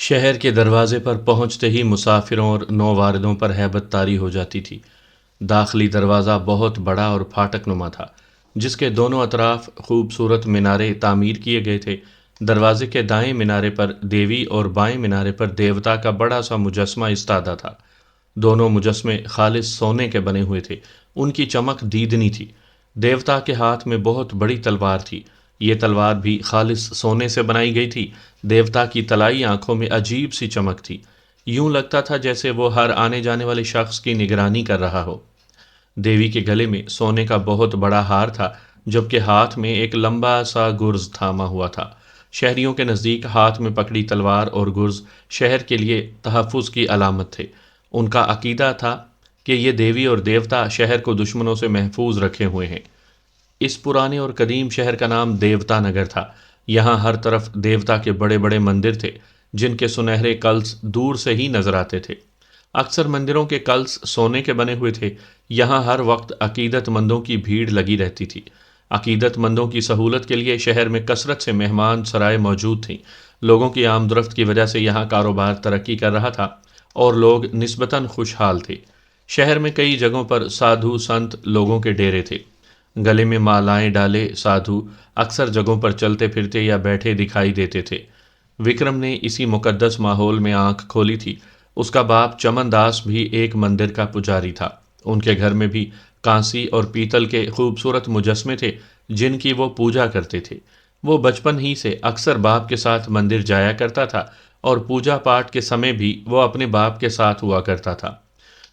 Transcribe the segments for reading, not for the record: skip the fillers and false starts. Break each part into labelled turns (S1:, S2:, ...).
S1: شہر کے دروازے پر پہنچتے ہی مسافروں اور نوواردوں پر ہیبت طاری ہو جاتی تھی۔ داخلی دروازہ بہت بڑا اور پھاٹک نما تھا، جس کے دونوں اطراف خوبصورت مینارے تعمیر کیے گئے تھے۔ دروازے کے دائیں مینارے پر دیوی اور بائیں مینارے پر دیوتا کا بڑا سا مجسمہ استادہ تھا۔ دونوں مجسمے خالص سونے کے بنے ہوئے تھے، ان کی چمک دیدنی تھی۔ دیوتا کے ہاتھ میں بہت بڑی تلوار تھی، یہ تلوار بھی خالص سونے سے بنائی گئی تھی۔ دیوتا کی طلائی آنکھوں میں عجیب سی چمک تھی، یوں لگتا تھا جیسے وہ ہر آنے جانے والے شخص کی نگرانی کر رہا ہو۔ دیوی کے گلے میں سونے کا بہت بڑا ہار تھا، جبکہ ہاتھ میں ایک لمبا سا گرز تھاما ہوا تھا۔ شہریوں کے نزدیک ہاتھ میں پکڑی تلوار اور گرز شہر کے لیے تحفظ کی علامت تھے۔ ان کا عقیدہ تھا کہ یہ دیوی اور دیوتا شہر کو دشمنوں سے محفوظ رکھے ہوئے ہیں۔ اس پرانے اور قدیم شہر کا نام دیوتا نگر تھا۔ یہاں ہر طرف دیوتا کے بڑے بڑے مندر تھے، جن کے سنہرے کلش دور سے ہی نظر آتے تھے۔ اکثر مندروں کے کلش سونے کے بنے ہوئے تھے۔ یہاں ہر وقت عقیدت مندوں کی بھیڑ لگی رہتی تھی۔ عقیدت مندوں کی سہولت کے لیے شہر میں کثرت سے مہمان سرائے موجود تھیں۔ لوگوں کی آمد و رفت کی وجہ سے یہاں کاروبار ترقی کر رہا تھا اور لوگ نسبتاً خوشحال تھے۔ شہر میں کئی جگہوں پر سادھو سنت لوگوں کے ڈیرے تھے۔ گلے میں مالائیں ڈالے سادھو اکثر جگہوں پر چلتے پھرتے یا بیٹھے دکھائی دیتے تھے۔ وکرم نے اسی مقدس ماحول میں آنکھ کھولی تھی۔ اس کا باپ چمن داس بھی ایک مندر کا پجاری تھا۔ ان کے گھر میں بھی کانسی اور پیتل کے خوبصورت مجسمے تھے، جن کی وہ پوجا کرتے تھے۔ وہ بچپن ہی سے اکثر باپ کے ساتھ مندر جایا کرتا تھا اور پوجا پاٹ کے سمے بھی وہ اپنے باپ کے ساتھ ہوا کرتا تھا۔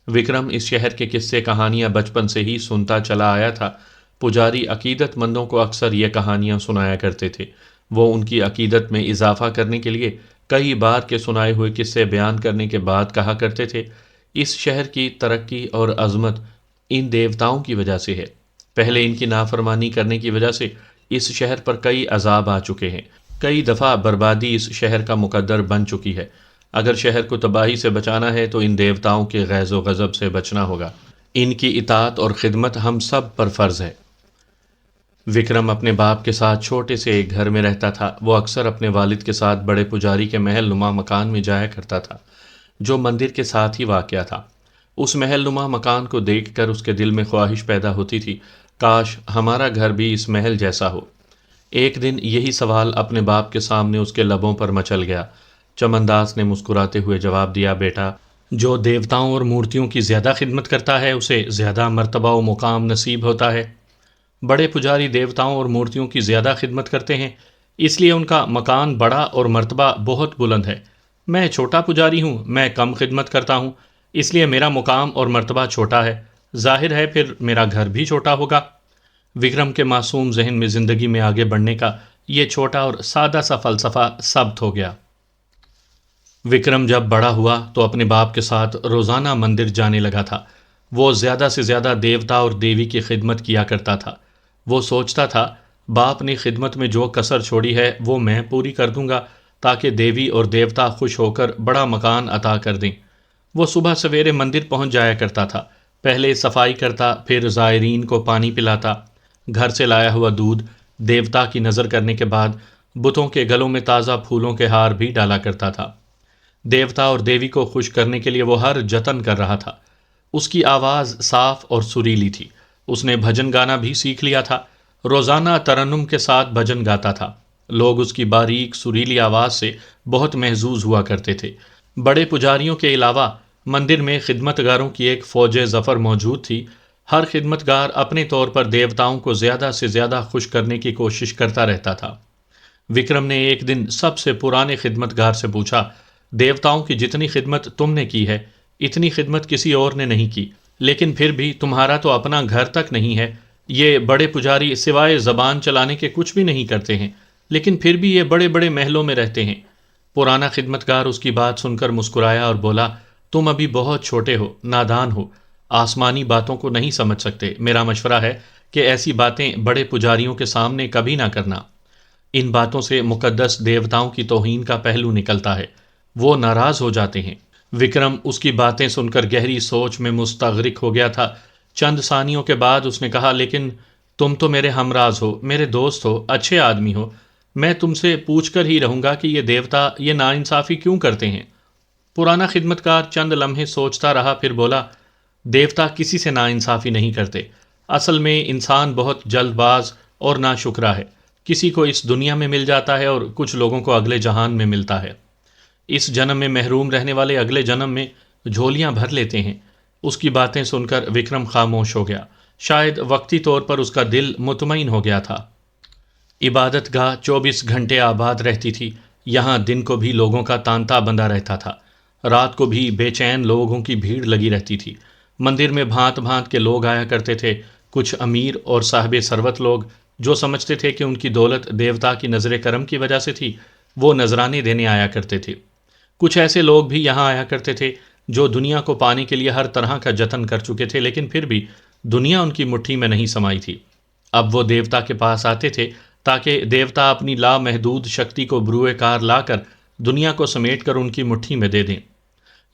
S1: وکرم اس شہر کے قصے کہانیاں بچپن سے ہی سنتا چلا آیا تھا۔ پجاری عقیدت مندوں کو اکثر یہ کہانیاں سنایا کرتے تھے۔ وہ ان کی عقیدت میں اضافہ کرنے کے لیے کئی بار کے سنائے ہوئے قصے بیان کرنے کے بعد کہا کرتے تھے، اس شہر کی ترقی اور عظمت ان دیوتاؤں کی وجہ سے ہے۔ پہلے ان کی نافرمانی کرنے کی وجہ سے اس شہر پر کئی عذاب آ چکے ہیں۔ کئی دفعہ بربادی اس شہر کا مقدر بن چکی ہے۔ اگر شہر کو تباہی سے بچانا ہے تو ان دیوتاؤں کے غیظ و غضب سے بچنا ہوگا۔ ان کی اطاعت اور خدمت ہم سب پر فرض ہے۔ وکرم اپنے باپ کے ساتھ چھوٹے سے ایک گھر میں رہتا تھا۔ وہ اکثر اپنے والد کے ساتھ بڑے پجاری کے محل نما مکان میں جایا کرتا تھا، جو مندر کے ساتھ ہی واقع تھا۔ اس محل نما مکان کو دیکھ کر اس کے دل میں خواہش پیدا ہوتی تھی، کاش ہمارا گھر بھی اس محل جیسا ہو۔ ایک دن یہی سوال اپنے باپ کے سامنے اس کے لبوں پر مچل گیا۔ چمن داس نے مسکراتے ہوئے جواب دیا، بیٹا، جو دیوتاؤں اور مورتیوں کی زیادہ خدمت کرتا ہے اسے زیادہ مرتبہ و مقام نصیب ہوتا ہے۔ بڑے پجاری دیوتاؤں اور مورتیوں کی زیادہ خدمت کرتے ہیں، اس لیے ان کا مکان بڑا اور مرتبہ بہت بلند ہے۔ میں چھوٹا پجاری ہوں، میں کم خدمت کرتا ہوں، اس لیے میرا مقام اور مرتبہ چھوٹا ہے۔ ظاہر ہے پھر میرا گھر بھی چھوٹا ہوگا۔ وکرم کے معصوم ذہن میں زندگی میں آگے بڑھنے کا یہ چھوٹا اور سادہ سا فلسفہ ثبت ہو گیا۔ وکرم جب بڑا ہوا تو اپنے باپ کے ساتھ روزانہ مندر جانے لگا تھا۔ وہ زیادہ سے زیادہ دیوتا اور دیوی کی خدمت کیا کرتا تھا۔ وہ سوچتا تھا، باپ نے خدمت میں جو کسر چھوڑی ہے وہ میں پوری کر دوں گا، تاکہ دیوی اور دیوتا خوش ہو کر بڑا مکان عطا کر دیں۔ وہ صبح سویرے مندر پہنچ جایا کرتا تھا، پہلے صفائی کرتا، پھر زائرین کو پانی پلاتا، گھر سے لایا ہوا دودھ دیوتا کی نظر کرنے کے بعد بتوں کے گلوں میں تازہ پھولوں کے ہار بھی ڈالا کرتا تھا۔ دیوتا اور دیوی کو خوش کرنے کے لیے وہ ہر جتن کر رہا تھا۔ اس کی آواز صاف اور سریلی تھی۔ اس نے بھجن گانا بھی سیکھ لیا تھا، روزانہ ترنم کے ساتھ بھجن گاتا تھا۔ لوگ اس کی باریک سریلی آواز سے بہت محظوظ ہوا کرتے تھے۔ بڑے پجاریوں کے علاوہ مندر میں خدمتگاروں کی ایک فوج ظفر موجود تھی۔ ہر خدمتگار اپنے طور پر دیوتاؤں کو زیادہ سے زیادہ خوش کرنے کی کوشش کرتا رہتا تھا۔ وکرم نے ایک دن سب سے پرانے خدمتگار سے پوچھا، دیوتاؤں کی جتنی خدمت تم نے کی ہے، اتنی خدمت کسی اور نے نہیں کی، لیکن پھر بھی تمہارا تو اپنا گھر تک نہیں ہے۔ یہ بڑے پجاری سوائے زبان چلانے کے کچھ بھی نہیں کرتے ہیں، لیکن پھر بھی یہ بڑے بڑے محلوں میں رہتے ہیں۔ پرانا خدمتگار اس کی بات سن کر مسکرایا اور بولا، تم ابھی بہت چھوٹے ہو، نادان ہو، آسمانی باتوں کو نہیں سمجھ سکتے۔ میرا مشورہ ہے کہ ایسی باتیں بڑے پجاریوں کے سامنے کبھی نہ کرنا۔ ان باتوں سے مقدس دیوتاؤں کی توہین کا پہلو نکلتا ہے، وہ ناراض ہو جاتے ہیں۔ وکرم اس کی باتیں سن کر گہری سوچ میں مستغرق ہو گیا تھا۔ چند ثانیوں کے بعد اس نے کہا، لیکن تم تو میرے ہمراز ہو، میرے دوست ہو، اچھے آدمی ہو، میں تم سے پوچھ کر ہی رہوں گا کہ یہ دیوتا یہ ناانصافی کیوں کرتے ہیں؟ پرانا خدمتکار چند لمحے سوچتا رہا، پھر بولا، دیوتا کسی سے ناانصافی نہیں کرتے۔ اصل میں انسان بہت جلد باز اور ناشکرا ہے۔ کسی کو اس دنیا میں مل جاتا ہے اور کچھ لوگوں کو اگلے جہان میں ملتا ہے۔ اس جنم میں محروم رہنے والے اگلے جنم میں جھولیاں بھر لیتے ہیں۔ اس کی باتیں سن کر وکرم خاموش ہو گیا۔ شاید وقتی طور پر اس کا دل مطمئن ہو گیا تھا۔ عبادت گاہ 24 گھنٹے آباد رہتی تھی۔ یہاں دن کو بھی لوگوں کا تانتا بندھا رہتا تھا، رات کو بھی بے چین لوگوں کی بھیڑ لگی رہتی تھی۔ مندر میں بھانت بھانت کے لوگ آیا کرتے تھے، کچھ امیر اور صاحب ثروت لوگ جو سمجھتے تھے کہ ان کی دولت دیوتا کی نظر کرم کی وجہ سے تھی، وہ نذرانے دینے آیا کرتے تھے۔ کچھ ایسے لوگ بھی یہاں آیا کرتے تھے جو دنیا کو پانے کے لیے ہر طرح کا جتن کر چکے تھے، لیکن پھر بھی دنیا ان کی مٹھی میں نہیں سمائی تھی۔ اب وہ دیوتا کے پاس آتے تھے تاکہ دیوتا اپنی لامحدود شکتی کو بروئے کار لا کر دنیا کو سمیٹ کر ان کی مٹھی میں دے دیں۔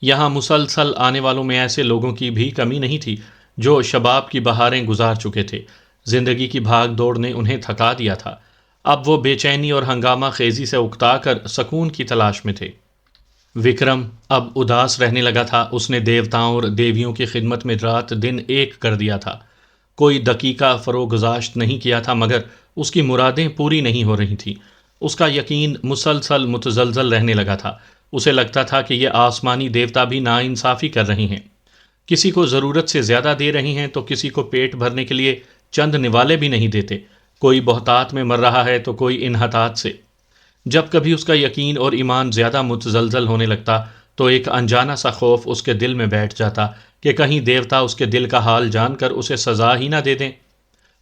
S1: یہاں مسلسل آنے والوں میں ایسے لوگوں کی بھی کمی نہیں تھی جو شباب کی بہاریں گزار چکے تھے۔ زندگی کی بھاگ دوڑ نے انہیں تھکا دیا تھا۔ اب وہ بے چینی اور ہنگامہ خیزی سے اکتا کر سکون کی تلاش میں تھے۔ وکرم اب اداس رہنے لگا تھا۔ اس نے دیوتاؤں اور دیویوں کی خدمت میں رات دن ایک کر دیا تھا۔ کوئی دقیقہ فروگزاشت نہیں کیا تھا، مگر اس کی مرادیں پوری نہیں ہو رہی تھیں۔ اس کا یقین مسلسل متزلزل رہنے لگا تھا۔ اسے لگتا تھا کہ یہ آسمانی دیوتا بھی ناانصافی کر رہے ہیں، کسی کو ضرورت سے زیادہ دے رہے ہیں تو کسی کو پیٹ بھرنے کے لیے چند نوالے بھی نہیں دیتے۔ کوئی بہتات میں مر رہا ہے تو کوئی انحطاط سے۔ جب کبھی اس کا یقین اور ایمان زیادہ متزلزل ہونے لگتا تو ایک انجانا سا خوف اس کے دل میں بیٹھ جاتا کہ کہیں دیوتا اس کے دل کا حال جان کر اسے سزا ہی نہ دے دیں،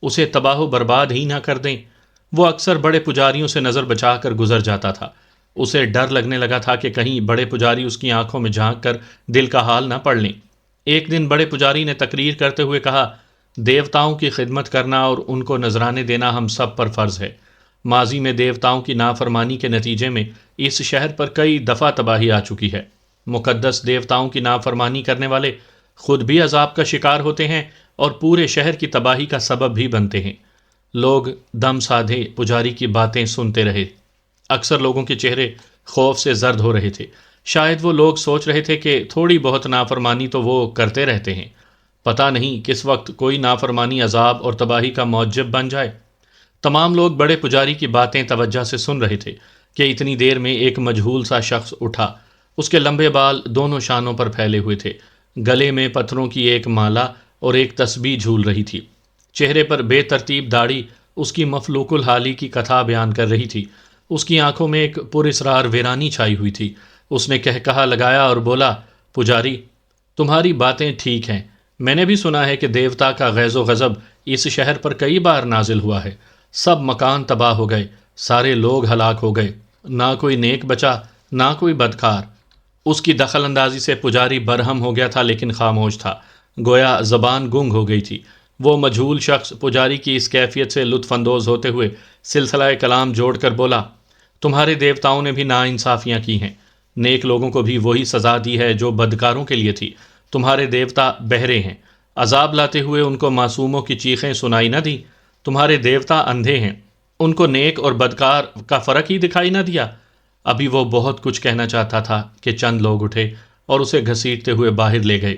S1: اسے تباہ و برباد ہی نہ کر دیں۔ وہ اکثر بڑے پجاریوں سے نظر بچا کر گزر جاتا تھا۔ اسے ڈر لگنے لگا تھا کہ کہیں بڑے پجاری اس کی آنکھوں میں جھانک کر دل کا حال نہ پڑھ لیں۔ ایک دن بڑے پجاری نے تقریر کرتے ہوئے کہا، دیوتاؤں کی خدمت کرنا اور ان کو نذرانے دینا ہم سب پر فرض ہے۔ ماضی میں دیوتاؤں کی نافرمانی کے نتیجے میں اس شہر پر کئی دفعہ تباہی آ چکی ہے۔ مقدس دیوتاؤں کی نافرمانی کرنے والے خود بھی عذاب کا شکار ہوتے ہیں اور پورے شہر کی تباہی کا سبب بھی بنتے ہیں۔ لوگ دم سادھے پجاری کی باتیں سنتے رہے۔ اکثر لوگوں کے چہرے خوف سے زرد ہو رہے تھے۔ شاید وہ لوگ سوچ رہے تھے کہ تھوڑی بہت نافرمانی تو وہ کرتے رہتے ہیں، پتہ نہیں کس وقت کوئی نافرمانی عذاب اور تباہی کا موجب بن جائے۔ تمام لوگ بڑے پجاری کی باتیں توجہ سے سن رہے تھے کہ اتنی دیر میں ایک مجہول سا شخص اٹھا۔ اس کے لمبے بال دونوں شانوں پر پھیلے ہوئے تھے، گلے میں پتھروں کی ایک مالا اور ایک تسبیح جھول رہی تھی، چہرے پر بے ترتیب داڑھی اس کی مفلوق الحالی کی کتھا بیان کر رہی تھی۔ اس کی آنکھوں میں ایک پراسرار ویرانی چھائی ہوئی تھی۔ اس نے کہا لگایا اور بولا، پجاری، تمہاری باتیں ٹھیک ہیں۔ میں نے بھی سنا ہے کہ دیوتا کا غیظ و غضب اس شہر پر کئی بار نازل ہوا ہے۔ سب مکان تباہ ہو گئے، سارے لوگ ہلاک ہو گئے، نہ کوئی نیک بچا نہ کوئی بدکار۔ اس کی دخل اندازی سے پجاری برہم ہو گیا تھا، لیکن خاموش تھا، گویا زبان گنگ ہو گئی تھی۔ وہ مجہول شخص پجاری کی اس کیفیت سے لطف اندوز ہوتے ہوئے سلسلہ کلام جوڑ کر بولا، تمہارے دیوتاؤں نے بھی ناانصافیاں کی ہیں، نیک لوگوں کو بھی وہی سزا دی ہے جو بدکاروں کے لیے تھی۔ تمہارے دیوتا بہرے ہیں، عذاب لاتے ہوئے ان کو معصوموں کی چیخیں سنائی نہ دی۔ تمہارے دیوتا اندھے ہیں، ان کو نیک اور بدکار کا فرق ہی دکھائی نہ دیا۔ ابھی وہ بہت کچھ کہنا چاہتا تھا کہ چند لوگ اٹھے اور اسے گھسیٹتے ہوئے باہر لے گئے۔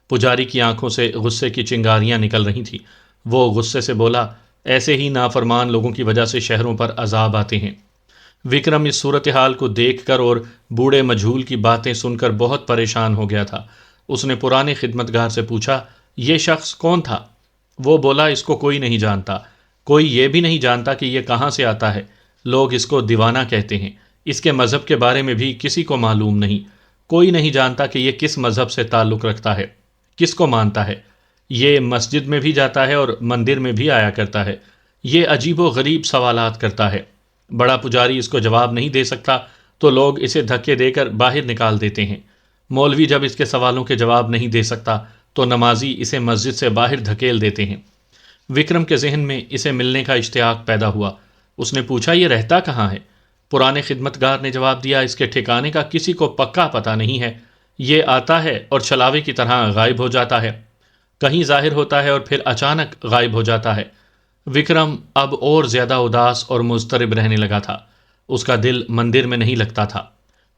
S1: پجاری کی آنکھوں سے غصے کی چنگاریاں نکل رہی تھیں۔ وہ غصے سے بولا، ایسے ہی نافرمان لوگوں کی وجہ سے شہروں پر عذاب آتے ہیں۔ وکرم اس صورتحال کو دیکھ کر اور بوڑھے مجہول کی باتیں سن کر بہت پریشان ہو گیا تھا۔ اس نے پرانے خدمتگار سے پوچھا، یہ شخص کون تھا؟ وہ بولا، اس کو کوئی نہیں جانتا، کوئی یہ بھی نہیں جانتا کہ یہ کہاں سے آتا ہے۔ لوگ اس کو دیوانہ کہتے ہیں، اس کے مذہب کے بارے میں بھی کسی کو معلوم نہیں، کوئی نہیں جانتا کہ یہ کس مذہب سے تعلق رکھتا ہے، کس کو مانتا ہے۔ یہ مسجد میں بھی جاتا ہے اور مندر میں بھی آیا کرتا ہے۔ یہ عجیب و غریب سوالات کرتا ہے۔ بڑا پجاری اس کو جواب نہیں دے سکتا تو لوگ اسے دھکے دے کر باہر نکال دیتے ہیں۔ مولوی جب اس کے سوالوں کے جواب نہیں دے سکتا تو نمازی اسے مسجد سے باہر دھکیل دیتے ہیں۔ وکرم کے ذہن میں اسے ملنے کا اشتیاق پیدا ہوا۔ اس نے پوچھا، یہ رہتا کہاں ہے؟ پرانے خدمتگار نے جواب دیا، اس کے ٹھکانے کا کسی کو پکا پتہ نہیں ہے۔ یہ آتا ہے اور چھلاوے کی طرح غائب ہو جاتا ہے، کہیں ظاہر ہوتا ہے اور پھر اچانک غائب ہو جاتا ہے۔ وکرم اب اور زیادہ اداس اور مضطرب رہنے لگا تھا۔ اس کا دل مندر میں نہیں لگتا تھا۔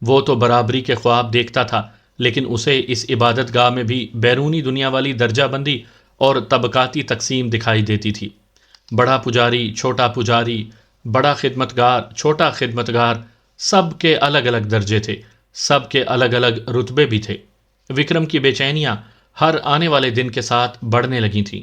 S1: وہ تو برابری کے خواب دیکھتا تھا، لیکن اسے اس عبادت گاہ میں بھی بیرونی دنیا والی درجہ بندی اور طبقاتی تقسیم دکھائی دیتی تھی۔ بڑا پجاری، بڑا خدمتگار، چھوٹا خدمتگار، سب کے الگ الگ درجے تھے، سب کے الگ الگ رتبے بھی تھے۔ وکرم کی بے چینیاں ہر آنے والے دن کے ساتھ بڑھنے لگی تھیں۔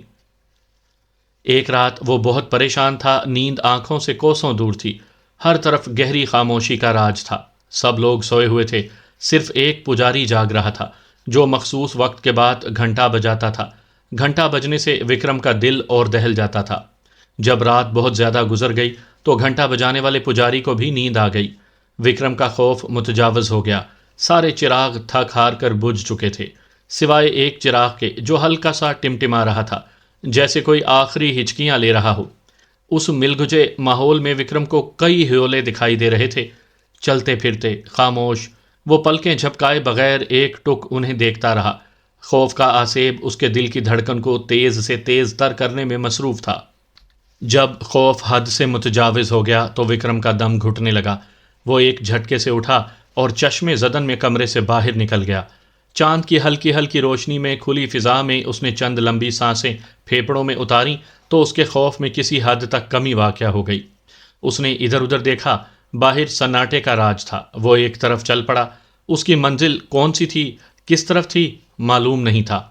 S1: ایک رات وہ بہت پریشان تھا، نیند آنکھوں سے کوسوں دور تھی، ہر طرف گہری خاموشی کا راج تھا، سب لوگ سوئے ہوئے تھے، صرف ایک پجاری جاگ رہا تھا جو مخصوص وقت کے بعد گھنٹا بجاتا تھا۔ گھنٹا بجنے سے وکرم کا دل اور دہل جاتا تھا۔ جب رات بہت زیادہ گزر گئی تو گھنٹا بجانے والے پجاری کو بھی نیند آ گئی۔ وکرم کا خوف متجاوز ہو گیا، سارے چراغ تھک ہار کر بجھ چکے تھے، سوائے ایک چراغ کے جو ہلکا سا ٹمٹما رہا تھا، جیسے کوئی آخری ہچکیاں لے رہا ہو۔ اس ملگجے ماحول میں وکرم کو کئی ہیولے دکھائی دے رہے تھے، چلتے پھرتے، خاموش۔ وہ پلکیں جھپکائے بغیر ایک ٹک انہیں دیکھتا رہا۔ خوف کا آسیب اس کے دل کی دھڑکن کو تیز سے تیز تر کرنے میں مصروف تھا۔ جب خوف حد سے متجاوز ہو گیا تو وکرم کا دم گھٹنے لگا۔ وہ ایک جھٹکے سے اٹھا اور چشمے زدن میں کمرے سے باہر نکل گیا۔ چاند کی ہلکی ہلکی روشنی میں کھلی فضا میں اس نے چند لمبی سانسیں پھیپڑوں میں اتاریں تو اس کے خوف میں کسی حد تک کمی واقع ہو گئی۔ اس نے ادھر ادھر دیکھا، باہر سناٹے کا راج تھا۔ وہ ایک طرف چل پڑا۔ اس کی منزل کون سی تھی، کس طرف تھی، معلوم نہیں تھا۔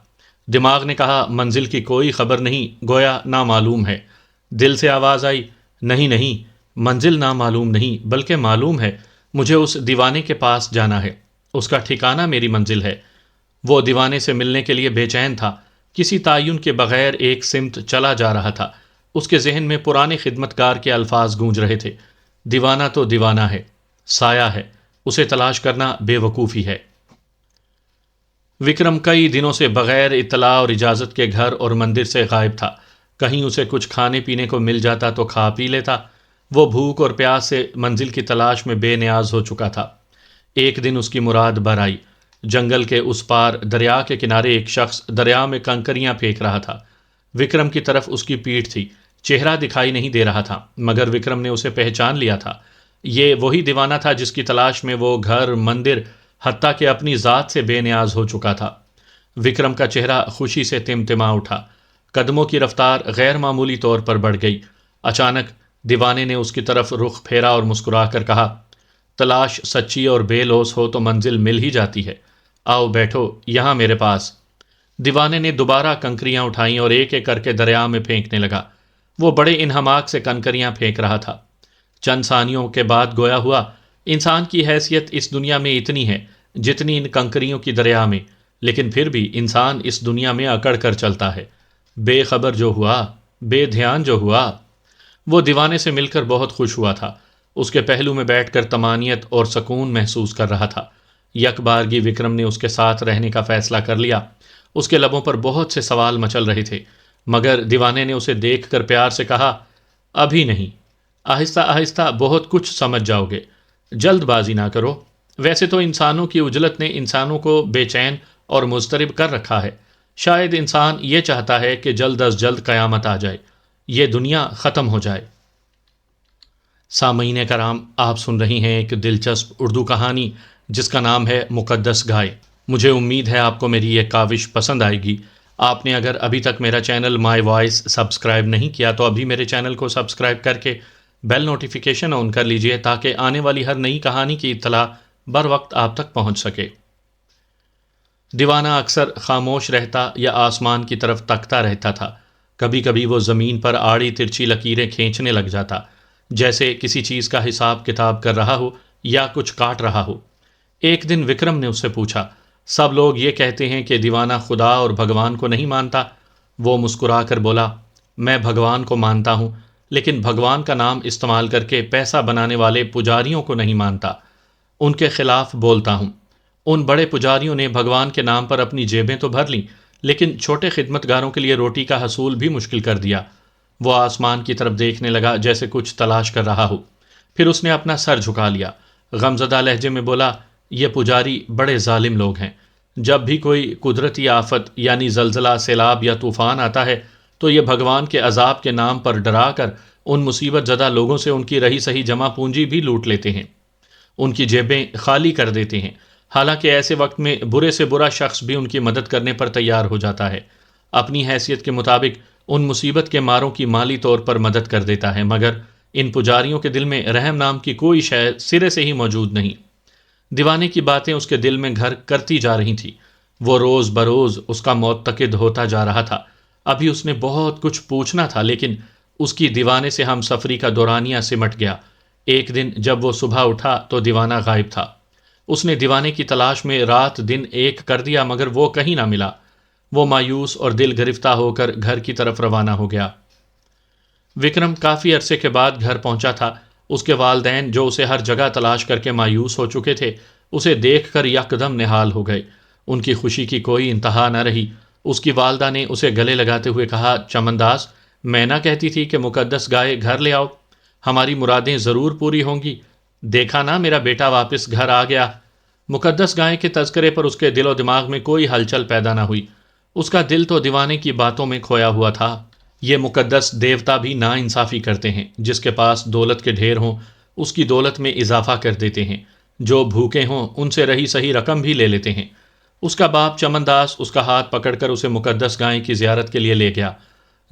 S1: دماغ نے کہا منزل کی کوئی خبر نہیں، گویا نامعلوم ہے۔ دل سے آواز آئی، نہیں، منزل نامعلوم نہیں بلکہ معلوم ہے، مجھے اس دیوانے کے پاس جانا ہے، اس کا ٹھکانہ میری منزل ہے۔ وہ دیوانے سے ملنے کے لیے بے چین تھا، کسی تعین کے بغیر ایک سمت چلا جا رہا تھا۔ اس کے ذہن میں پرانے خدمتگار کے الفاظ گونج رہے تھے، دیوانہ تو دیوانہ ہے، سایہ ہے، اسے تلاش کرنا بے وقوفی ہے۔ وکرم کئی دنوں سے بغیر اطلاع اور اجازت کے گھر اور مندر سے غائب تھا۔ کہیں اسے کچھ کھانے پینے کو مل جاتا تو کھا پی لیتا۔ وہ بھوک اور پیاس سے منزل کی تلاش میں بے نیاز ہو چکا تھا۔ ایک دن اس کی مراد بھر آئی۔ جنگل کے اس پار دریا کے کنارے ایک شخص دریا میں کنکریاں پھینک رہا تھا۔ وکرم کی طرف اس کی پیٹھ تھی، چہرہ دکھائی نہیں دے رہا تھا، مگر وکرم نے اسے پہچان لیا تھا۔ یہ وہی دیوانہ تھا جس کی تلاش میں وہ گھر، مندر، حتیٰ کہ اپنی ذات سے بے نیاز ہو چکا تھا۔ وکرم کا چہرہ خوشی سے تمتما اٹھا، قدموں کی رفتار غیر معمولی طور پر بڑھ گئی۔ اچانک دیوانے نے اس کی طرف رخ پھیرا اور مسکرا کر کہا، تلاش سچی اور بے لوث ہو تو منزل مل ہی جاتی ہے، آؤ بیٹھو یہاں میرے پاس۔ دیوانے نے دوبارہ کنکریاں اٹھائیں اور ایک ایک کر کے دریا میں پھینکنے لگا۔ وہ بڑے انہماک سے کنکریاں پھینک رہا تھا۔ چند ثانیوں کے بعد گویا ہوا، انسان کی حیثیت اس دنیا میں اتنی ہے جتنی ان کنکریوں کی دریا میں، لیکن پھر بھی انسان اس دنیا میں اکڑ کر چلتا ہے۔ بے خبر جو ہوا، بے دھیان جو ہوا۔ وہ دیوانے سے مل کر بہت خوش ہوا تھا۔ اس کے پہلو میں بیٹھ کر طمانینت اور سکون محسوس کر رہا تھا۔ یک بارگی وکرم نے اس کے ساتھ رہنے کا فیصلہ کر لیا۔ اس کے لبوں پر بہت سے سوال مچل رہے تھے، مگر دیوانے نے اسے دیکھ کر پیار سے کہا، ابھی نہیں، آہستہ آہستہ بہت کچھ سمجھ جاؤ گے، جلد بازی نہ کرو۔ ویسے تو انسانوں کی عجلت نے انسانوں کو بے چین اور مضطرب کر رکھا ہے۔ شاید انسان یہ چاہتا ہے کہ جلد از جلد قیامت آ جائے، یہ دنیا ختم ہو جائے۔ سامعین کرام، آپ سن رہی ہیں ایک دلچسپ اردو کہانی جس کا نام ہے مقدس گائے۔ مجھے امید ہے آپ کو میری یہ کاوش پسند آئے گی۔ آپ نے اگر ابھی تک میرا چینل مائی وائس سبسکرائب نہیں کیا تو ابھی میرے چینل کو سبسکرائب کر کے بیل نوٹیفیکیشن آن کر لیجئے تاکہ آنے والی ہر نئی کہانی کی اطلاع بر وقت آپ تک پہنچ سکے۔ دیوانہ اکثر خاموش رہتا یا آسمان کی طرف تکتا رہتا تھا۔ کبھی کبھی وہ زمین پر آڑی ترچھی لکیریں کھینچنے لگ جاتا، جیسے کسی چیز کا حساب کتاب کر رہا ہو یا کچھ کاٹ رہا ہو۔ ایک دن وکرم نے اس سے پوچھا، سب لوگ یہ کہتے ہیں کہ دیوانہ خدا اور بھگوان کو نہیں مانتا۔ وہ مسکرا کر بولا، میں بھگوان کو مانتا ہوں، لیکن بھگوان کا نام استعمال کر کے پیسہ بنانے والے پجاریوں کو نہیں مانتا، ان کے خلاف بولتا ہوں۔ ان بڑے پجاریوں نے بھگوان کے نام پر اپنی جیبیں تو بھر لیں، لیکن چھوٹے خدمتگاروں کے لیے روٹی کا حصول بھی مشکل کر دیا۔ وہ آسمان کی طرف دیکھنے لگا جیسے کچھ تلاش کر رہا ہو، پھر اس نے اپنا سر جھکا لیا، غمزدہ لہجے میں بولا، یہ پجاری بڑے ظالم لوگ ہیں۔ جب بھی کوئی قدرتی آفت یعنی زلزلہ، سیلاب یا طوفان آتا ہے تو یہ بھگوان کے عذاب کے نام پر ڈرا کر ان مصیبت زدہ لوگوں سے ان کی رہی سہی جمع پونجی بھی لوٹ لیتے ہیں، ان کی جیبیں خالی کر دیتے ہیں، حالانکہ ایسے وقت میں برے سے برا شخص بھی ان کی مدد کرنے پر تیار ہو جاتا ہے، اپنی حیثیت کے مطابق ان مصیبت کے ماروں کی مالی طور پر مدد کر دیتا ہے، مگر ان پجاریوں کے دل میں رحم نام کی کوئی شے سرے سے ہی موجود نہیں۔ دیوانے کی باتیں اس کے دل میں گھر کرتی جا رہی تھی، وہ روز بروز اس کا معتقد ہوتا جا رہا تھا۔ ابھی اس نے بہت کچھ پوچھنا تھا، لیکن اس کی دیوانے سے ہم سفری کا دورانیہ سمٹ گیا۔ ایک دن جب وہ صبح اٹھا تو دیوانہ غائب تھا۔ اس نے دیوانے کی تلاش میں رات دن ایک کر دیا، مگر وہ کہیں نہ ملا۔ وہ مایوس اور دل گرفتہ ہو کر گھر کی طرف روانہ ہو گیا۔ وکرم کافی عرصے کے بعد گھر پہنچا تھا۔ اس کے والدین جو اسے ہر جگہ تلاش کر کے مایوس ہو چکے تھے، اسے دیکھ کر یکدم نہال ہو گئے۔ ان کی خوشی کی کوئی انتہا نہ رہی۔ اس کی والدہ نے اسے گلے لگاتے ہوئے کہا، چمن داس، میں نہ کہتی تھی کہ مقدس گائے گھر لے آؤ، ہماری مرادیں ضرور پوری ہوں گی۔ دیکھا نا میرا بیٹا واپس گھر آ گیا۔ مقدس گائے کے تذکرے پر اس کے دل و دماغ میں کوئی ہلچل پیدا نہ ہوئی۔ اس کا دل تو دیوانے کی باتوں میں کھویا ہوا تھا۔ یہ مقدس دیوتا بھی نا انصافی کرتے ہیں، جس کے پاس دولت کے ڈھیر ہوں اس کی دولت میں اضافہ کر دیتے ہیں، جو بھوکے ہوں ان سے رہی صحیح رقم بھی لے لیتے ہیں۔ اس کا باپ چمن داس اس کا ہاتھ پکڑ کر اسے مقدس گائے کی زیارت کے لیے لے گیا۔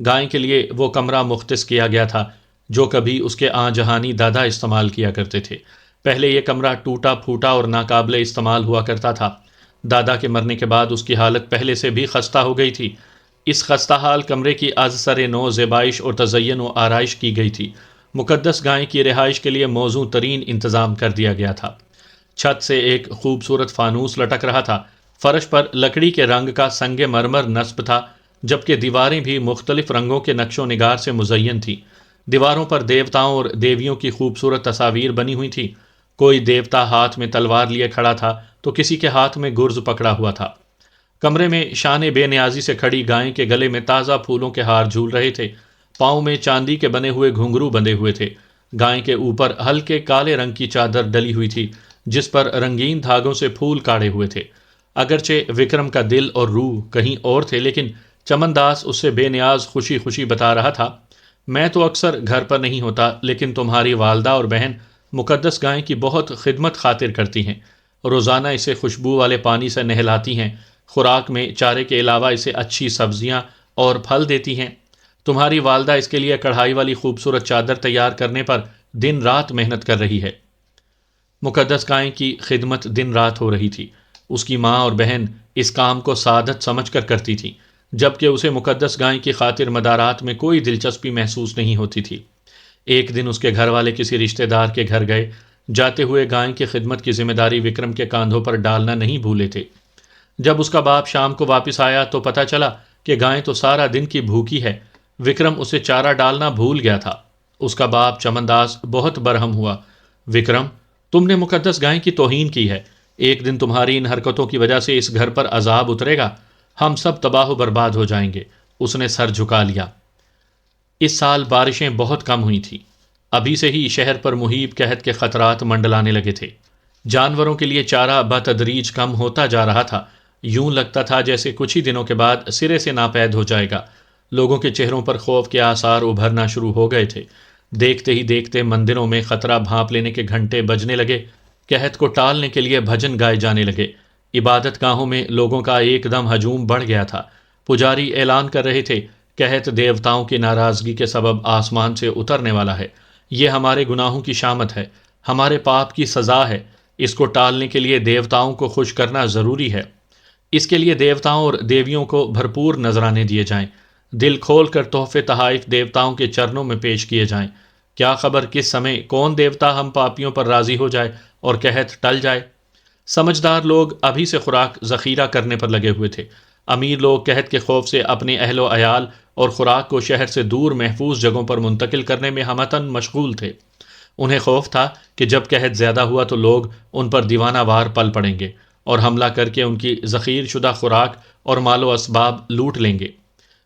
S1: گائے کے لیے وہ کمرہ مختص کیا گیا تھا جو کبھی اس کے آن جہانی دادا استعمال کیا کرتے تھے۔ پہلے یہ کمرہ ٹوٹا پھوٹا اور ناقابل استعمال ہوا کرتا تھا۔ دادا کے مرنے کے بعد اس کی حالت پہلے سے بھی خستہ ہو گئی تھی۔ اس خستہ حال کمرے کی از سر نو زیبائش اور تزئین و آرائش کی گئی تھی۔ مقدس گائے کی رہائش کے لیے موزوں ترین انتظام کر دیا گیا تھا۔ چھت سے ایک خوبصورت فانوس لٹک رہا تھا، فرش پر لکڑی کے رنگ کا سنگ مرمر نصب تھا، جبکہ دیواریں بھی مختلف رنگوں کے نقش و نگار سے مزین تھیں۔ دیواروں پر دیوتاؤں اور دیویوں کی خوبصورت تصاویر بنی ہوئی تھی۔ کوئی دیوتا ہاتھ میں تلوار لیے کھڑا تھا تو کسی کے ہاتھ میں گرز پکڑا ہوا تھا۔ کمرے میں شان بے نیازی سے کھڑی گائے کے گلے میں تازہ پھولوں کے ہار جھول رہے تھے، پاؤں میں چاندی کے بنے ہوئے گھنگرو بندھے ہوئے تھے۔ گائے کے اوپر ہلکے کالے رنگ کی چادر ڈلی ہوئی تھی جس پر رنگین دھاگوں سے پھول کاڑے ہوئے تھے۔ اگرچہ وکرم کا دل اور روح کہیں اور تھے، لیکن چمن داس اس سے بے نیاز خوشی خوشی بتا رہا تھا، میں تو اکثر گھر پر نہیں ہوتا، لیکن تمہاری والدہ اور بہن مقدس گائے کی بہت خدمت خاطر کرتی ہیں، روزانہ اسے خوشبو والے پانی سے نہلاتی ہیں، خوراک میں چارے کے علاوہ اسے اچھی سبزیاں اور پھل دیتی ہیں۔ تمہاری والدہ اس کے لیے کڑھائی والی خوبصورت چادر تیار کرنے پر دن رات محنت کر رہی ہے۔ مقدس گائے کی خدمت دن رات ہو رہی تھی۔ اس کی ماں اور بہن اس کام کو سعادت سمجھ کر کرتی تھیں، جبکہ اسے مقدس گائے کی خاطر مدارات میں کوئی دلچسپی محسوس نہیں ہوتی تھی۔ ایک دن اس کے گھر والے کسی رشتہ دار کے گھر گئے، جاتے ہوئے گائے کی خدمت کی ذمہ داری وکرم کے کاندھوں پر ڈالنا نہیں بھولے تھے۔ جب اس کا باپ شام کو واپس آیا تو پتہ چلا کہ گائے تو سارا دن کی بھوکی ہے۔ وکرم اسے چارہ ڈالنا بھول گیا تھا۔ اس کا باپ چمن داس بہت برہم ہوا۔ وکرم، تم نے مقدس گائے کی توہین کی ہے۔ ایک دن تمہاری ان حرکتوں کی وجہ سے اس گھر پر عذاب اترے گا، ہم سب تباہ و برباد ہو جائیں گے۔ اس نے سر جھکا لیا۔ اس سال بارشیں بہت کم ہوئی تھیں۔ ابھی سے ہی شہر پر محیب قحط کے خطرات منڈلانے لگے تھے۔ جانوروں کے لیے چارہ بتدریج کم ہوتا جا رہا تھا۔ یوں لگتا تھا جیسے کچھ ہی دنوں کے بعد سرے سے ناپید ہو جائے گا۔ لوگوں کے چہروں پر خوف کے آثار ابھرنا شروع ہو گئے تھے۔ دیکھتے ہی دیکھتے مندروں میں خطرہ بھانپ لینے کے گھنٹے بجنے لگے، قحط کو ٹالنے کے لیے بھجن گائے جانے لگے۔ عبادت گاہوں میں لوگوں کا ایک دم ہجوم بڑھ گیا تھا۔ پجاری اعلان کر رہے تھے، قحط دیوتاؤں کی ناراضگی کے سبب آسمان سے اترنے والا ہے۔ یہ ہمارے گناہوں کی شامت ہے، ہمارے پاپ کی سزا ہے۔ اس کو ٹالنے کے لیے دیوتاؤں کو خوش کرنا ضروری ہے۔ اس کے لیے دیوتاؤں اور دیویوں کو بھرپور نذرانے دیے جائیں، دل کھول کر تحفے تحائف دیوتاؤں کے چرنوں میں پیش کیے جائیں۔ کیا خبر کس سمے کون دیوتا ہم پاپیوں پر راضی ہو جائے اور قحط ٹل جائے۔ سمجھدار لوگ ابھی سے خوراک ذخیرہ کرنے پر لگے ہوئے تھے۔ امیر لوگ قحط کے خوف سے اپنے اہل و عیال اور خوراک کو شہر سے دور محفوظ جگہوں پر منتقل کرنے میں ہمتاً مشغول تھے۔ انہیں خوف تھا کہ جب قحط زیادہ ہوا تو لوگ ان پر دیوانہ وار پل پڑیں گے اور حملہ کر کے ان کی ذخیر شدہ خوراک اور مال و اسباب لوٹ لیں گے۔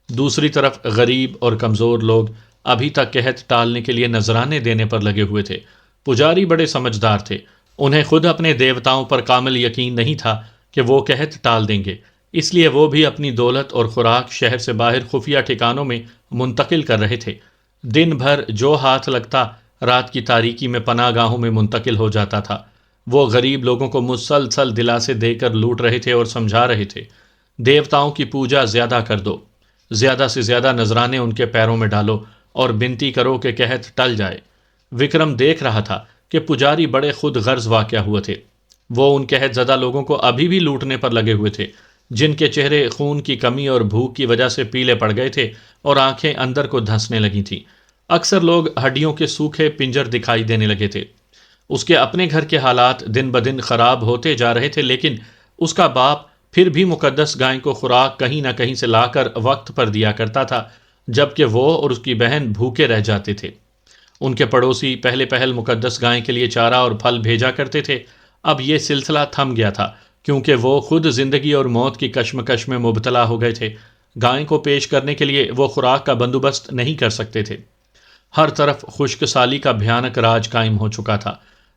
S1: دوسری طرف غریب اور کمزور لوگ ابھی تک قحط ٹالنے کے لیے نذرانے دینے پر لگے ہوئے تھے۔ پجاری بڑے سمجھدار تھے، انہیں خود اپنے دیوتاؤں پر کامل یقین نہیں تھا کہ وہ قحط ٹال دیں گے، اس لیے وہ بھی اپنی دولت اور خوراک شہر سے باہر خفیہ ٹھکانوں میں منتقل کر رہے تھے۔ دن بھر جو ہاتھ لگتا رات کی تاریکی میں پناہ گاہوں میں منتقل ہو جاتا تھا۔ وہ غریب لوگوں کو مسلسل دلاسے دے کر لوٹ رہے تھے اور سمجھا رہے تھے، دیوتاؤں کی پوجا زیادہ کر دو، زیادہ سے زیادہ نذرانے ان کے پیروں میں ڈالو اور بنتی کرو کہ قحط ٹل جائے۔ وکرم دیکھ رہا تھا کہ پجاری بڑے خود غرض واقع ہوئے تھے۔ وہ ان قحط زدہ لوگوں کو ابھی بھی لوٹنے پر لگے ہوئے تھے، جن کے چہرے خون کی کمی اور بھوک کی وجہ سے پیلے پڑ گئے تھے اور آنکھیں اندر کو دھنسنے لگی تھیں۔ اکثر لوگ ہڈیوں کے سوکھے پنجر دکھائی دینے لگے تھے۔ اس کے اپنے گھر کے حالات دن بدن خراب ہوتے جا رہے تھے، لیکن اس کا باپ پھر بھی مقدس گائے کو خوراک کہیں نہ کہیں سے لا کر وقت پر دیا کرتا تھا، جبکہ وہ اور اس کی بہن بھوکے رہ جاتے تھے۔ ان کے پڑوسی پہلے پہل مقدس گائے کے لیے چارہ اور پھل بھیجا کرتے تھے۔ اب یہ سلسلہ تھم گیا تھا، کیونکہ وہ خود زندگی اور موت کی کشمکش میں مبتلا ہو گئے تھے۔ گائے کو پیش کرنے کے لیے وہ خوراک کا بندوبست نہیں کر سکتے تھے۔ ہر طرف خشک سالی کا بھیانک راج قائم ہو چکا تھا۔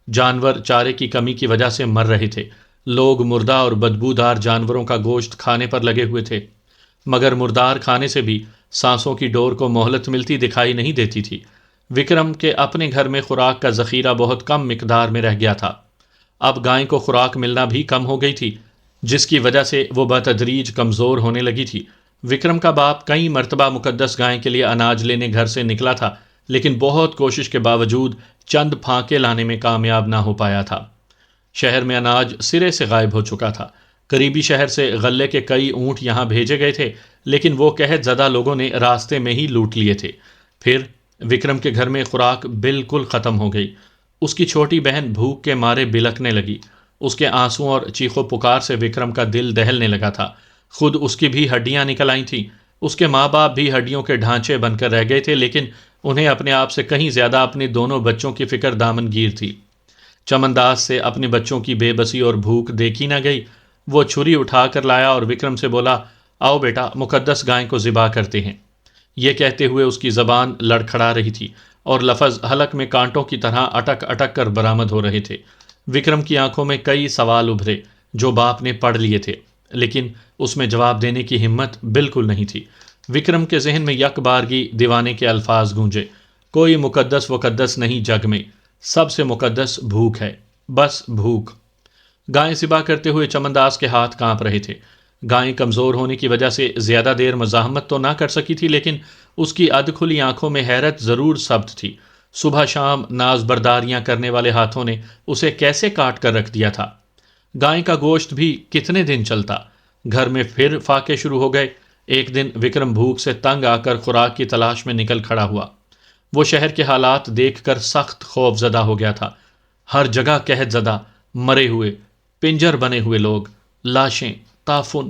S1: جانور چارے کی کمی کی وجہ سے مر رہے تھے۔ لوگ مردہ اور بدبودار جانوروں کا گوشت کھانے پر لگے ہوئے تھے، مگر مردار کھانے سے بھی سانسوں کی ڈور کو مہلت ملتی دکھائی نہیں دیتی تھی۔ وکرم کے اپنے گھر میں خوراک کا ذخیرہ بہت کم مقدار میں رہ گیا تھا۔ اب گائے کو خوراک ملنا بھی کم ہو گئی تھی، جس کی وجہ سے وہ بتدریج کمزور ہونے لگی تھی۔ وکرم کا باپ کئی مرتبہ مقدس گائے کے لیے اناج لینے گھر سے نکلا تھا، لیکن بہت کوشش کے باوجود چند پھانکے لانے میں کامیاب نہ ہو پایا تھا۔ شہر میں اناج سرے سے غائب ہو چکا تھا۔ قریبی شہر سے غلے کے کئی اونٹ یہاں بھیجے گئے تھے، لیکن وہ قحط زدہ لوگوں نے راستے میں ہی لوٹ لیے تھے۔ پھر وکرم کے گھر میں خوراک بالکل ختم ہو گئی۔ اس کی چھوٹی بہن بھوک کے مارے بلکنے لگی۔ اس کے آنسوں اور چیخو پکار سے وکرم کا دل دہلنے لگا تھا۔ خود اس کی بھی ہڈیاں نکل آئی تھیں۔ اس کے ماں باپ بھی ہڈیوں کے ڈھانچے بن کر رہ گئے تھے، لیکن انہیں اپنے آپ سے کہیں زیادہ اپنے دونوں بچوں کی فکر دامن گیر تھی۔ چمن داس سے اپنے بچوں کی بے بسی اور بھوک دیکھی نہ گئی۔ وہ چھری اٹھا کر لایا اور وکرم سے بولا، آؤ بیٹا، مقدس گائے کو ذبح کرتے ہیں۔ یہ کہتے ہوئے اس کی زبان لڑکھڑا رہی تھی اور لفظ حلق میں کانٹوں کی طرح اٹک اٹک کر برآمد ہو رہے تھے۔ وکرم کی آنکھوں میں کئی سوال ابھرے جو باپ نے پڑھ لیے تھے، لیکن اس میں جواب دینے کی ہمت بالکل نہیں تھی۔ وکرم کے ذہن میں یک بارگی دیوانے کے الفاظ گونجے، کوئی مقدس وقدس نہیں جگ میں، سب سے مقدس بھوک ہے، بس بھوک۔ گائے ذبح کرتے ہوئے چمن داس کے ہاتھ کانپ رہے تھے۔ گائے کمزور ہونے کی وجہ سے زیادہ دیر مزاحمت تو نہ کر سکی تھی، لیکن اس کی ادھ کھلی آنکھوں میں حیرت ضرور ثبت تھی۔ صبح شام ناز برداریاں کرنے والے ہاتھوں نے اسے کیسے کاٹ کر رکھ دیا تھا۔ گائے کا گوشت بھی کتنے دن چلتا۔ گھر میں پھر فاقے شروع ہو گئے۔ ایک دن وکرم بھوک سے تنگ آ کر خوراک کی تلاش میں نکل کھڑا ہوا۔ وہ شہر کے حالات دیکھ کر سخت خوف زدہ ہو گیا تھا۔ ہر جگہ قحط زدہ، مرے ہوئے، پنجر بنے ہوئے لوگ، لاشیں، تعفن۔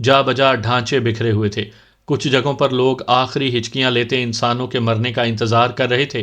S1: جا بجا ڈھانچے بکھرے ہوئے تھے۔ کچھ جگہوں پر لوگ آخری ہچکیاں لیتے انسانوں کے مرنے کا انتظار کر رہے تھے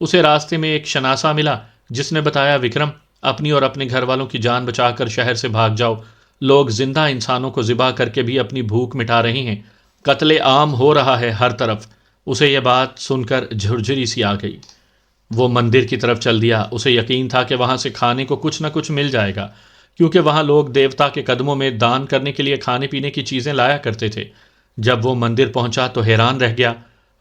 S1: اسے راستے میں ایک شناسا ملا جس نے بتایا، وکرم، اپنی اور اپنے گھر والوں کی جان بچا کر شہر سے بھاگ جاؤ۔ لوگ زندہ انسانوں کو ذبح کر کے بھی اپنی بھوک مٹا رہے ہیں۔ قتل عام ہو رہا ہے ہر طرف۔ اسے یہ بات سن کر جھرجھری سی آ گئی۔ وہ مندر کی طرف چل دیا۔ اسے یقین تھا کہ وہاں سے کھانے کو کچھ نہ کچھ مل جائے گا، کیونکہ وہاں لوگ دیوتا کے قدموں میں دان کرنے کے لیے کھانے پینے کی چیزیں لایا کرتے تھے۔ جب وہ مندر پہنچا تو حیران رہ گیا۔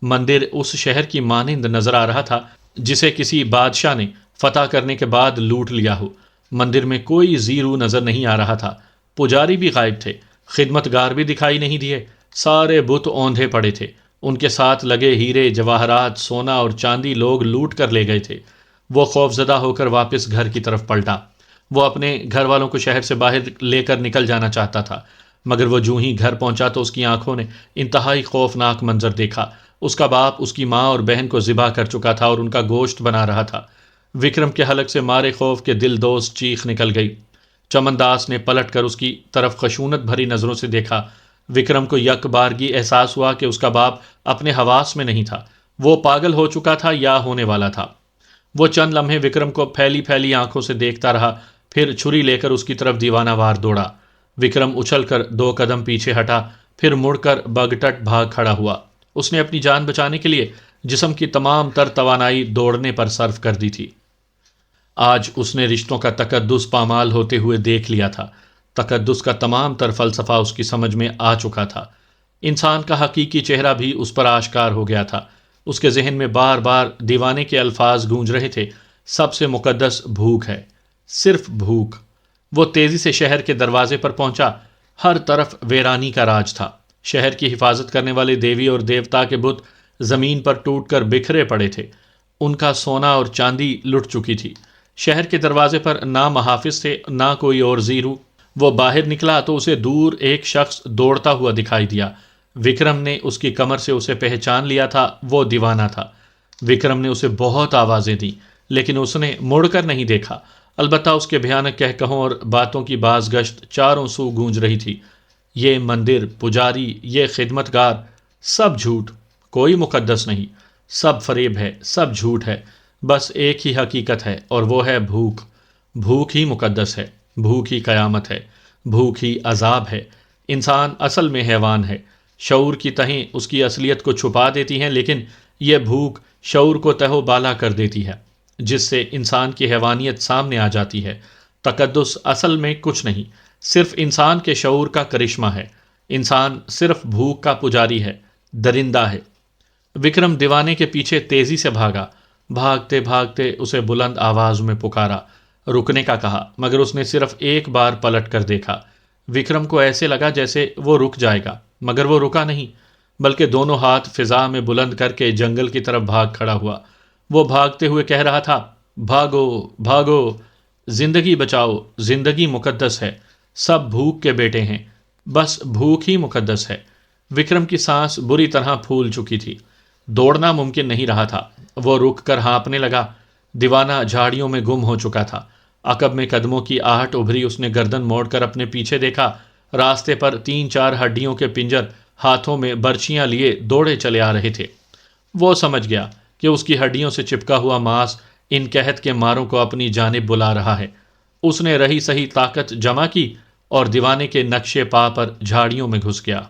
S1: مندر اس شہر کی مانند نظر آ رہا تھا جسے کسی بادشاہ نے فتح کرنے کے بعد لوٹ لیا ہو۔ مندر میں کوئی زیرو نظر نہیں آ رہا تھا۔ پجاری بھی غائب تھے، خدمتگار بھی دکھائی نہیں دیے۔ سارے بت اوندھے پڑے تھے۔ ان کے ساتھ لگے ہیرے جواہرات، سونا اور چاندی لوگ لوٹ کر لے گئے تھے۔ وہ خوف زدہ ہو کر واپس گھر کی طرف پلٹا۔ وہ اپنے گھر والوں کو شہر سے باہر لے کر نکل جانا چاہتا تھا، مگر وہ جوں ہی گھر پہنچا تو اس کی آنکھوں نے انتہائی خوفناک منظر دیکھا۔ اس کا باپ اس کی ماں اور بہن کو ذبح کر چکا تھا اور ان کا گوشت بنا رہا تھا۔ وکرم کے حلق سے مارے خوف کے دل دوز چیخ نکل گئی۔ چمن داس نے پلٹ کر اس کی طرف خشونت بھری نظروں سے دیکھا۔ وکرم کو یک بارگی احساس ہوا کہ اس کا باپ اپنے حواس میں نہیں تھا۔ وہ پاگل ہو چکا تھا یا ہونے والا تھا۔ وہ چند لمحے وکرم کو پھیلی پھیلی آنکھوں سے دیکھتا رہا، پھر چھری لے کر اس کی طرف دیوانہ وار دوڑا۔ وکرم اچھل کر 2 قدم پیچھے ہٹا، پھر مڑ کر بگٹٹ بھاگ کھڑا ہوا۔ اس نے اپنی جان بچانے کے لیے جسم کی تمام تر توانائی دوڑنے پر صرف کر دی تھی۔ آج اس نے رشتوں کا تقدس پامال ہوتے ہوئے دیکھ لیا تھا۔ تقدس کا تمام تر فلسفہ اس کی سمجھ میں آ چکا تھا۔ انسان کا حقیقی چہرہ بھی اس پر آشکار ہو گیا تھا۔ اس کے ذہن میں بار بار دیوانے کے الفاظ گونج رہے تھے، سب سے مقدس بھوک ہے، صرف بھوک۔ وہ تیزی سے شہر کے دروازے پر پہنچا۔ ہر طرف ویرانی کا راج تھا۔ شہر کی حفاظت کرنے والے دیوی اور دیوتا کے بت زمین پر ٹوٹ کر بکھرے پڑے تھے۔ ان کا سونا اور چاندی لٹ چکی تھی۔ شہر کے دروازے پر نہ محافظ تھے، نہ کوئی اور زیرو۔ وہ باہر نکلا تو اسے دور ایک شخص دوڑتا ہوا دکھائی دیا۔ وکرم نے اس کی کمر سے اسے پہچان لیا تھا۔ وہ دیوانہ تھا۔ وکرم نے اسے بہت آوازیں دیں، لیکن اس نے مڑ کر نہیں دیکھا۔ البتہ اس کے بھیانک کہکہوں اور باتوں کی باز گشت چاروں سو گونج رہی تھی۔ یہ مندر، پجاری، یہ خدمتگار، سب جھوٹ، کوئی مقدس نہیں، سب فریب ہے، سب جھوٹ ہے۔ بس ایک ہی حقیقت ہے اور وہ ہے بھوک۔ بھوک ہی مقدس ہے، بھوک ہی قیامت ہے، بھوک ہی عذاب ہے۔ انسان اصل میں حیوان ہے۔ شعور کی تہیں اس کی اصلیت کو چھپا دیتی ہیں، لیکن یہ بھوک شعور کو تہو بالا کر دیتی ہے، جس سے انسان کی حیوانیت سامنے آ جاتی ہے۔ تقدس اصل میں کچھ نہیں، صرف انسان کے شعور کا کرشمہ ہے۔ انسان صرف بھوک کا پجاری ہے، درندہ ہے۔ وکرم دیوانے کے پیچھے تیزی سے بھاگا۔ بھاگتے بھاگتے اسے بلند آواز میں پکارا، رکنے کا کہا، مگر اس نے صرف ایک بار پلٹ کر دیکھا۔ وکرم کو ایسے لگا جیسے وہ رک جائے گا، مگر وہ رکا نہیں، بلکہ دونوں ہاتھ فضا میں بلند کر کے جنگل کی طرف بھاگ کھڑا ہوا۔ وہ بھاگتے ہوئے کہہ رہا تھا، بھاگو بھاگو، زندگی بچاؤ، زندگی مقدس ہے، سب بھوک کے بیٹے ہیں، بس بھوک ہی مقدس ہے۔ وکرم کی سانس بری طرح پھول چکی تھی۔ دوڑنا ممکن نہیں رہا تھا۔ وہ رک کر ہانپنے لگا۔ دیوانہ جھاڑیوں میں گم ہو چکا تھا۔ عقب میں قدموں کی آہٹ ابھری۔ اس نے گردن موڑ کر اپنے پیچھے دیکھا۔ راستے پر 3-4 ہڈیوں کے پنجر ہاتھوں میں برچیاں لیے دوڑے چلے آ رہے تھے۔ وہ سمجھ گیا کہ اس کی ہڈیوں سے چپکا ہوا ماس ان قحط کے ماروں کو اپنی جانب بلا رہا ہے۔ اس نے رہی سہی طاقت جمع کی اور دیوانے کے نقشے پا پر جھاڑیوں میں گھس گیا۔